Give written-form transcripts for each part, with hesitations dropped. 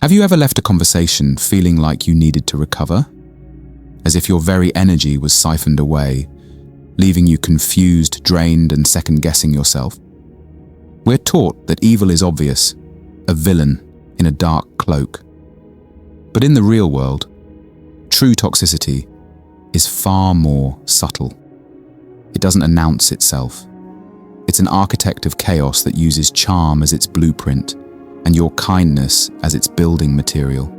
Have you ever left a conversation feeling like you needed to recover? As if your very energy was siphoned away, leaving you confused, drained, and second-guessing yourself? We're taught that evil is obvious, a villain in a dark cloak. But in the real world, true toxicity is far more subtle. It doesn't announce itself. It's an architect of chaos that uses charm as its blueprint and your kindness as its building material.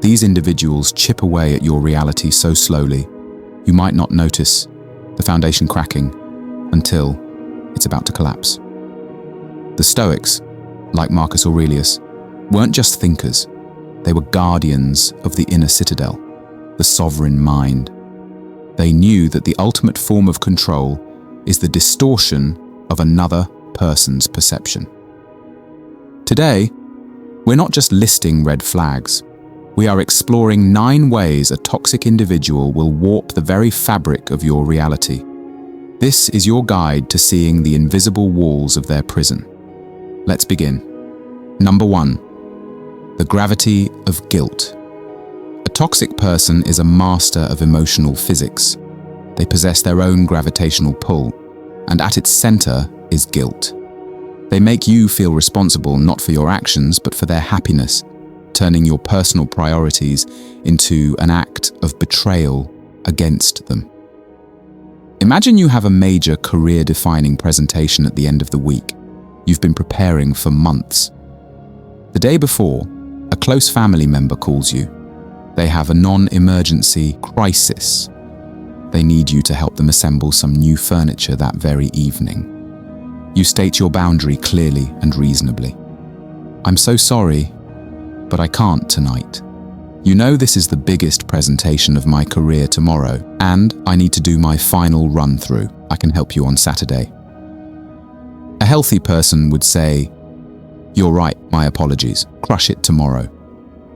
These individuals chip away at your reality so slowly, you might not notice the foundation cracking until it's about to collapse. The Stoics, like Marcus Aurelius, weren't just thinkers. They were guardians of the inner citadel, the sovereign mind. They knew that the ultimate form of control is the distortion of another person's perception. Today, we're not just listing red flags. We are exploring 9 ways a toxic individual will warp the very fabric of your reality. This is your guide to seeing the invisible walls of their prison. Let's begin. Number 1. The gravity of guilt. A toxic person is a master of emotional physics. They possess their own gravitational pull, and at its center is guilt. They make you feel responsible not for your actions, but for their happiness, turning your personal priorities into an act of betrayal against them. Imagine you have a major career-defining presentation at the end of the week. You've been preparing for months. The day before, a close family member calls you. They have a non-emergency crisis. They need you to help them assemble some new furniture that very evening. You state your boundary clearly and reasonably. I'm so sorry, but I can't tonight. You know this is the biggest presentation of my career tomorrow, and I need to do my final run-through. I can help you on Saturday. A healthy person would say, "You're right, my apologies, crush it tomorrow."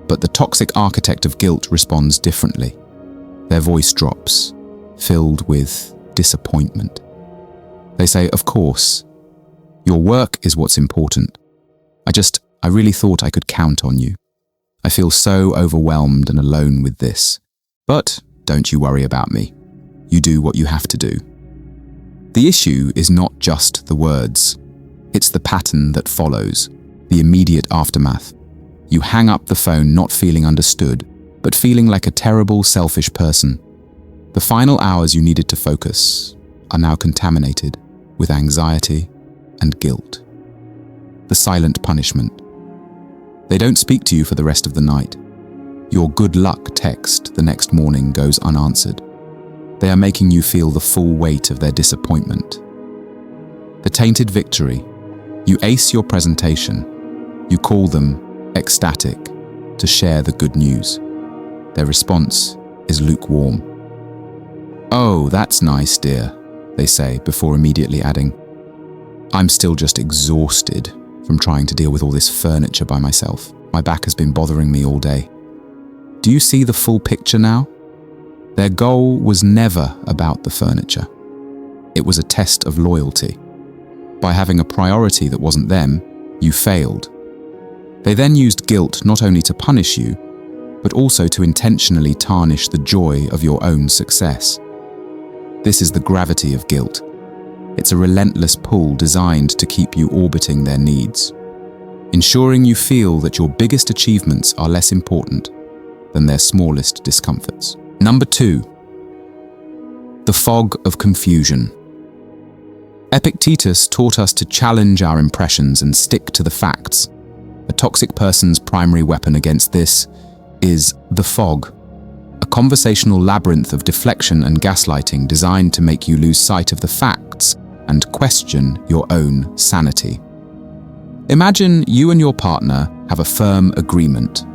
But the toxic architect of guilt responds differently. Their voice drops, filled with disappointment. They say, "Of course, your work is what's important. I really thought I could count on you. I feel so overwhelmed and alone with this. But don't you worry about me. You do what you have to do." The issue is not just the words. It's the pattern that follows, the immediate aftermath. You hang up the phone not feeling understood, but feeling like a terrible, selfish person. The final hours you needed to focus are now contaminated with anxiety and guilt. The silent punishment. They don't speak to you for the rest of the night. Your good luck text the next morning goes unanswered. They are making you feel the full weight of their disappointment. The tainted victory. You ace your presentation. You call them ecstatic to share the good news. Their response is lukewarm. "Oh, that's nice, dear," they say before immediately adding, "I'm still just exhausted from trying to deal with all this furniture by myself. My back has been bothering me all day." Do you see the full picture now? Their goal was never about the furniture. It was a test of loyalty. By having a priority that wasn't them, you failed. They then used guilt not only to punish you, but also to intentionally tarnish the joy of your own success. This is the gravity of guilt. It's a relentless pull designed to keep you orbiting their needs, ensuring you feel that your biggest achievements are less important than their smallest discomforts. Number 2. The fog of confusion. Epictetus taught us to challenge our impressions and stick to the facts. A toxic person's primary weapon against this is the fog, a conversational labyrinth of deflection and gaslighting designed to make you lose sight of the facts and question your own sanity. Imagine you and your partner have a firm agreement.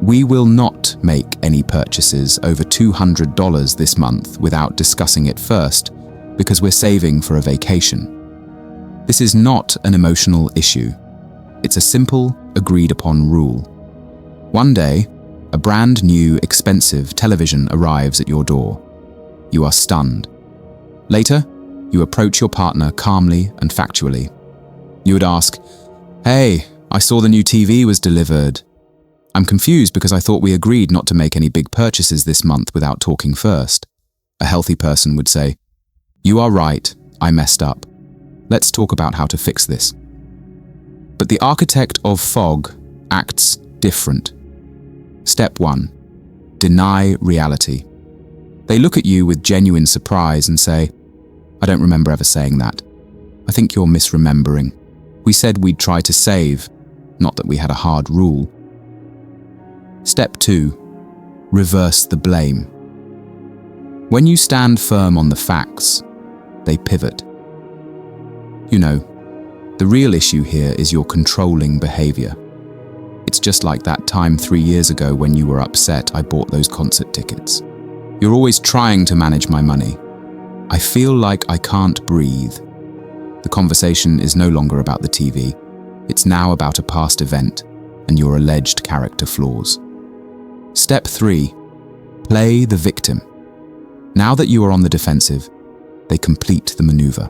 We will not make any purchases over $200 this month without discussing it first, because we're saving for a vacation. This is not an emotional issue. It's a simple, agreed-upon rule. One day, a brand new, expensive television arrives at your door. You are stunned. Later, you approach your partner calmly and factually. You would ask, "Hey, I saw the new TV was delivered. I'm confused because I thought we agreed not to make any big purchases this month without talking first. A healthy person would say, "You are right, I messed up. Let's talk about how to fix this." But the architect of fog acts different. Step 1. Deny reality. They look at you with genuine surprise and say, "I don't remember ever saying that. I think you're misremembering. We said we'd try to save, not that we had a hard rule." Step 2. Reverse the blame. When you stand firm on the facts, they pivot. You know, the real issue here is your controlling behavior. It's just like that time 3 years ago when you were upset I bought those concert tickets. You're always trying to manage my money. I feel like I can't breathe. The conversation is no longer about the TV. It's now about a past event and your alleged character flaws. Step 3. Play the victim. Now that you are on the defensive, they complete the maneuver.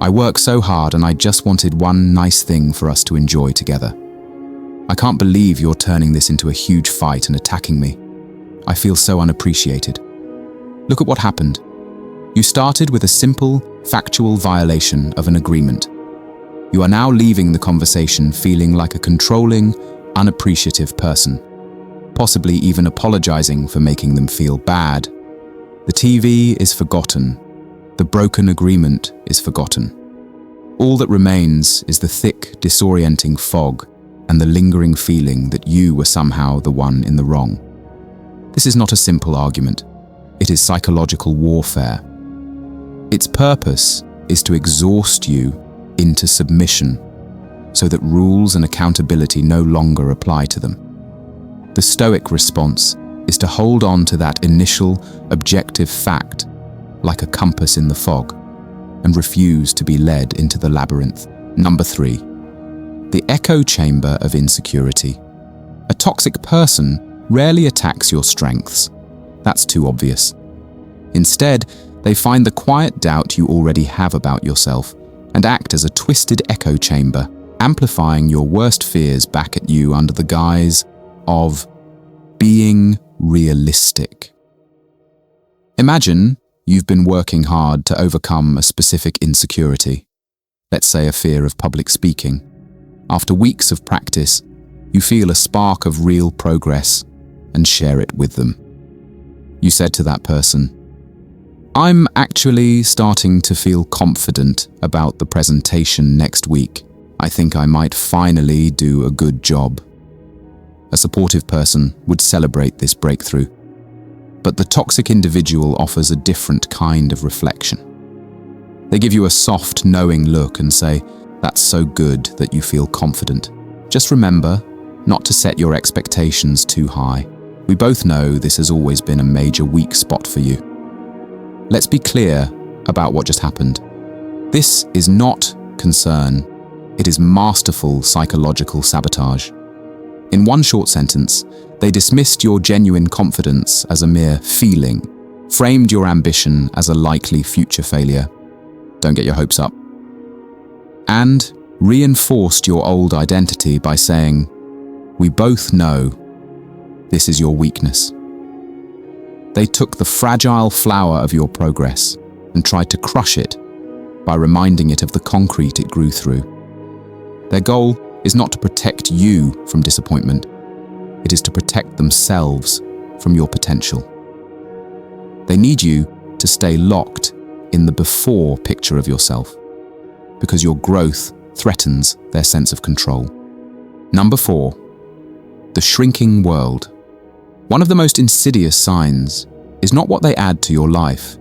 "I work so hard and I just wanted one nice thing for us to enjoy together. I can't believe you're turning this into a huge fight and attacking me. I feel so unappreciated. Look at what happened. You started with a simple, factual violation of an agreement. You are now leaving the conversation feeling like a controlling, unappreciative person, possibly even apologizing for making them feel bad. The TV is forgotten. The broken agreement is forgotten. All that remains is the thick, disorienting fog and the lingering feeling that you were somehow the one in the wrong. This is not a simple argument. It is psychological warfare. Its purpose is to exhaust you into submission so that rules and accountability no longer apply to them. The Stoic response is to hold on to that initial objective fact like a compass in the fog and refuse to be led into the labyrinth. Number 3. The echo chamber of insecurity. A toxic person rarely attacks your strengths. That's too obvious. Instead, they find the quiet doubt you already have about yourself and act as a twisted echo chamber, amplifying your worst fears back at you under the guise of being realistic. Imagine you've been working hard to overcome a specific insecurity, let's say a fear of public speaking. After weeks of practice, you feel a spark of real progress and share it with them. You said to that person, "I'm actually starting to feel confident about the presentation next week. I think I might finally do a good job." A supportive person would celebrate this breakthrough. But the toxic individual offers a different kind of reflection. They give you a soft, knowing look and say, "That's so good that you feel confident. Just remember not to set your expectations too high. We both know this has always been a major weak spot for you." Let's be clear about what just happened. This is not concern. It is masterful psychological sabotage. In one short sentence, they dismissed your genuine confidence as a mere feeling, framed your ambition as a likely future failure. Don't get your hopes up. And reinforced your old identity by saying, "We both know this is your weakness." They took the fragile flower of your progress and tried to crush it by reminding it of the concrete it grew through. Their goal is not to protect you from disappointment. It is to protect themselves from your potential. They need you to stay locked in the before picture of yourself, because your growth threatens their sense of control. Number 4, the shrinking world. One of the most insidious signs is not what they add to your life,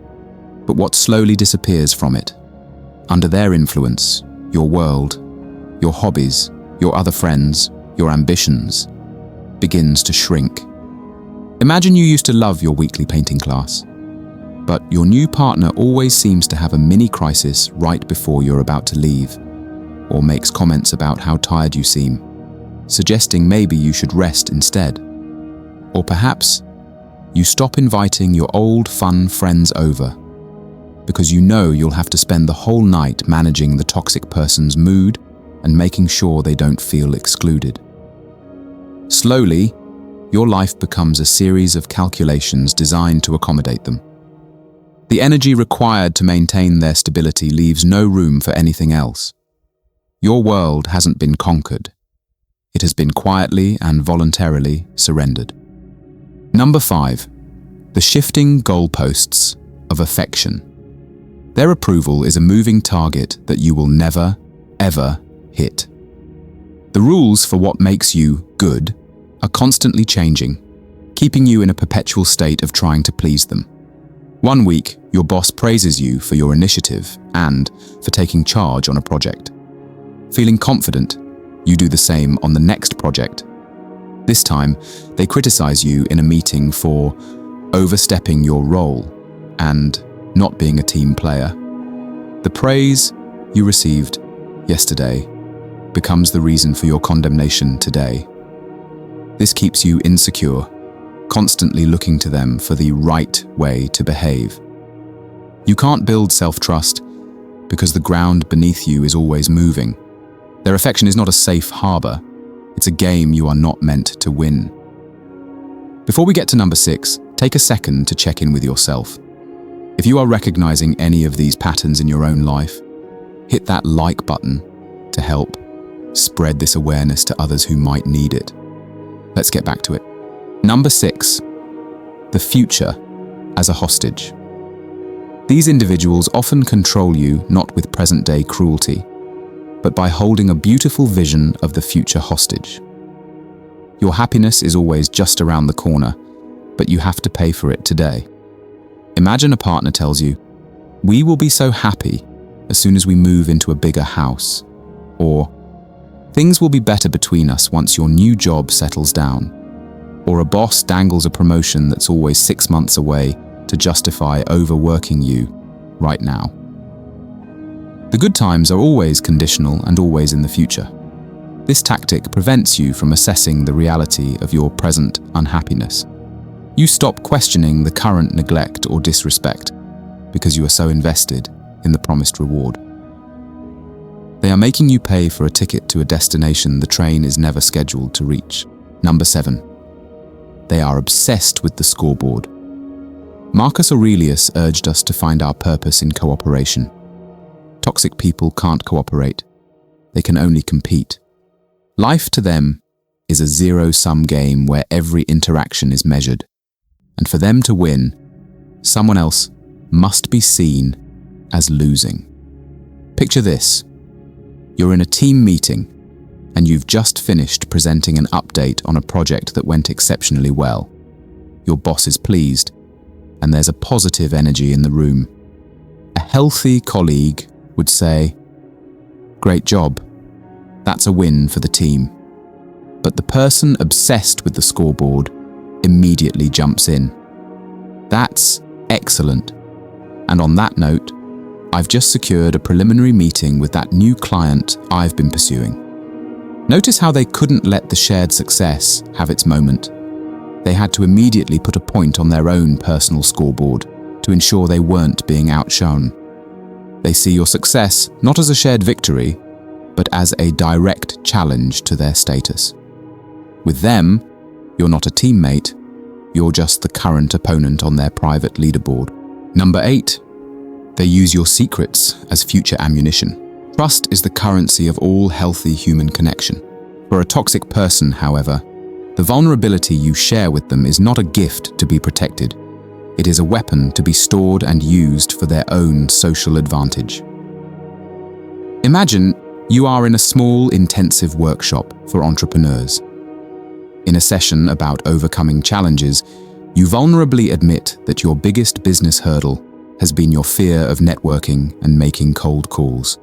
but what slowly disappears from it. Under their influence, your world, your hobbies, your other friends, your ambitions, begins to shrink. Imagine you used to love your weekly painting class, but your new partner always seems to have a mini crisis right before you're about to leave, or makes comments about how tired you seem, suggesting maybe you should rest instead. Or perhaps you stop inviting your old fun friends over because you know you'll have to spend the whole night managing the toxic person's mood and making sure they don't feel excluded. Slowly, your life becomes a series of calculations designed to accommodate them. The energy required to maintain their stability leaves no room for anything else. Your world hasn't been conquered. It has been quietly and voluntarily surrendered. Number 5. The shifting goalposts of affection. Their approval is a moving target that you will never, ever hit. The rules for what makes you good are constantly changing, keeping you in a perpetual state of trying to please them. One week, your boss praises you for your initiative and for taking charge on a project. Feeling confident, you do the same on the next project. This time, they criticize you in a meeting for overstepping your role and not being a team player. The praise you received yesterday becomes the reason for your condemnation today. This keeps you insecure, constantly looking to them for the right way to behave. You can't build self-trust because the ground beneath you is always moving. Their affection is not a safe harbor. It's a game you are not meant to win. Before we get to number 6, take a second to check in with yourself. If you are recognizing any of these patterns in your own life, hit that like button to help spread this awareness to others who might need it. Let's get back to it. Number 6, the future as a hostage. These individuals often control you not with present-day cruelty, but by holding a beautiful vision of the future hostage. Your happiness is always just around the corner, but you have to pay for it today. Imagine a partner tells you, "We will be so happy as soon as we move into a bigger house," or "Things will be better between us once your new job settles down," or a boss dangles a promotion that's always 6 months away to justify overworking you right now. The good times are always conditional and always in the future. This tactic prevents you from assessing the reality of your present unhappiness. You stop questioning the current neglect or disrespect because you are so invested in the promised reward. They are making you pay for a ticket to a destination the train is never scheduled to reach. Number 7. They are obsessed with the scoreboard. Marcus Aurelius urged us to find our purpose in cooperation. Toxic people can't cooperate. They can only compete. Life to them is a zero-sum game where every interaction is measured. And for them to win, someone else must be seen as losing. Picture this. You're in a team meeting and you've just finished presenting an update on a project that went exceptionally well. Your boss is pleased and there's a positive energy in the room. A healthy colleague would say, "Great job. That's a win for the team." But the person obsessed with the scoreboard immediately jumps in. "That's excellent. And on that note, I've just secured a preliminary meeting with that new client I've been pursuing." Notice how they couldn't let the shared success have its moment. They had to immediately put a point on their own personal scoreboard to ensure they weren't being outshone. They see your success not as a shared victory, but as a direct challenge to their status. With them, you're not a teammate, you're just the current opponent on their private leaderboard. Number 8, they use your secrets as future ammunition. Trust is the currency of all healthy human connection. For a toxic person, however, the vulnerability you share with them is not a gift to be protected. It is a weapon to be stored and used for their own social advantage. Imagine you are in a small, intensive workshop for entrepreneurs. In a session about overcoming challenges, you vulnerably admit that your biggest business hurdle has been your fear of networking and making cold calls.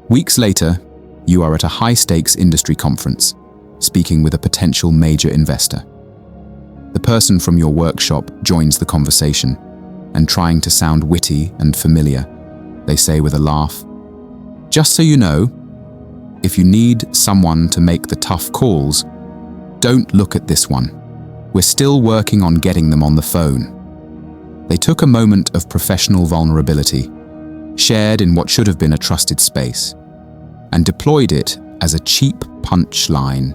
Weeks later, you are at a high-stakes industry conference, speaking with a potential major investor. The person from your workshop joins the conversation, and trying to sound witty and familiar, they say with a laugh, "Just so you know, if you need someone to make the tough calls, don't look at this one. We're still working on getting them on the phone." They took a moment of professional vulnerability, shared in what should have been a trusted space, and deployed it as a cheap punchline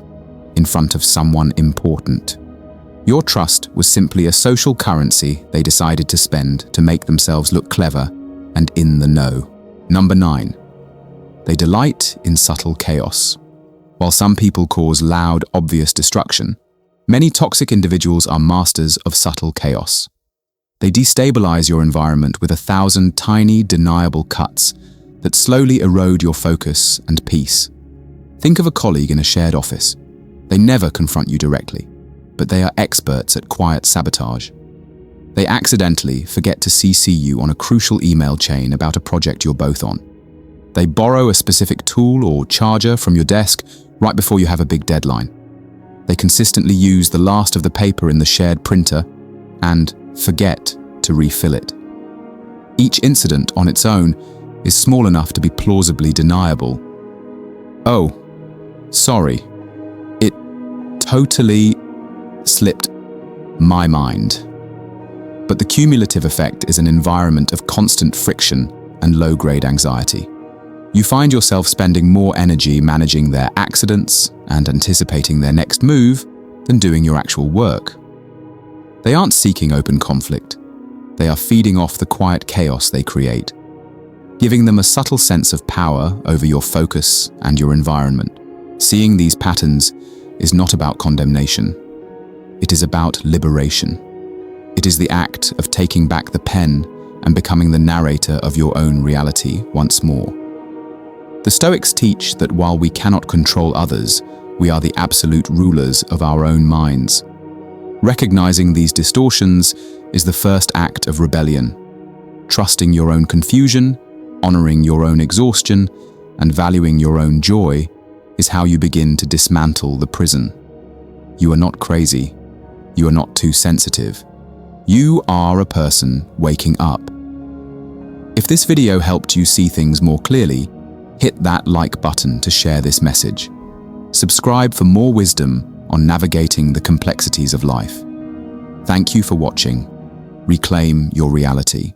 in front of someone important. Your trust was simply a social currency they decided to spend to make themselves look clever and in the know. Number 9. They delight in subtle chaos. While some people cause loud, obvious destruction, many toxic individuals are masters of subtle chaos. They destabilize your environment with 1,000 tiny, deniable cuts that slowly erode your focus and peace. Think of a colleague in a shared office. They never confront you directly, but they are experts at quiet sabotage. They accidentally forget to CC you on a crucial email chain about a project you're both on. They borrow a specific tool or charger from your desk right before you have a big deadline. They consistently use the last of the paper in the shared printer and forget to refill it. Each incident on its own is small enough to be plausibly deniable. Oh, sorry. It totally slipped my mind. But the cumulative effect is an environment of constant friction and low-grade anxiety. You find yourself spending more energy managing their accidents and anticipating their next move than doing your actual work. They aren't seeking open conflict. They are feeding off the quiet chaos they create, giving them a subtle sense of power over your focus and your environment. Seeing these patterns is not about condemnation. It is about liberation. It is the act of taking back the pen and becoming the narrator of your own reality once more. The Stoics teach that while we cannot control others, we are the absolute rulers of our own minds. Recognizing these distortions is the first act of rebellion. Trusting your own confusion, honoring your own exhaustion, and valuing your own joy is how you begin to dismantle the prison. You are not crazy. You are not too sensitive. You are a person waking up. If this video helped you see things more clearly, hit that like button to share this message. Subscribe for more wisdom on navigating the complexities of life. Thank you for watching. Reclaim your reality.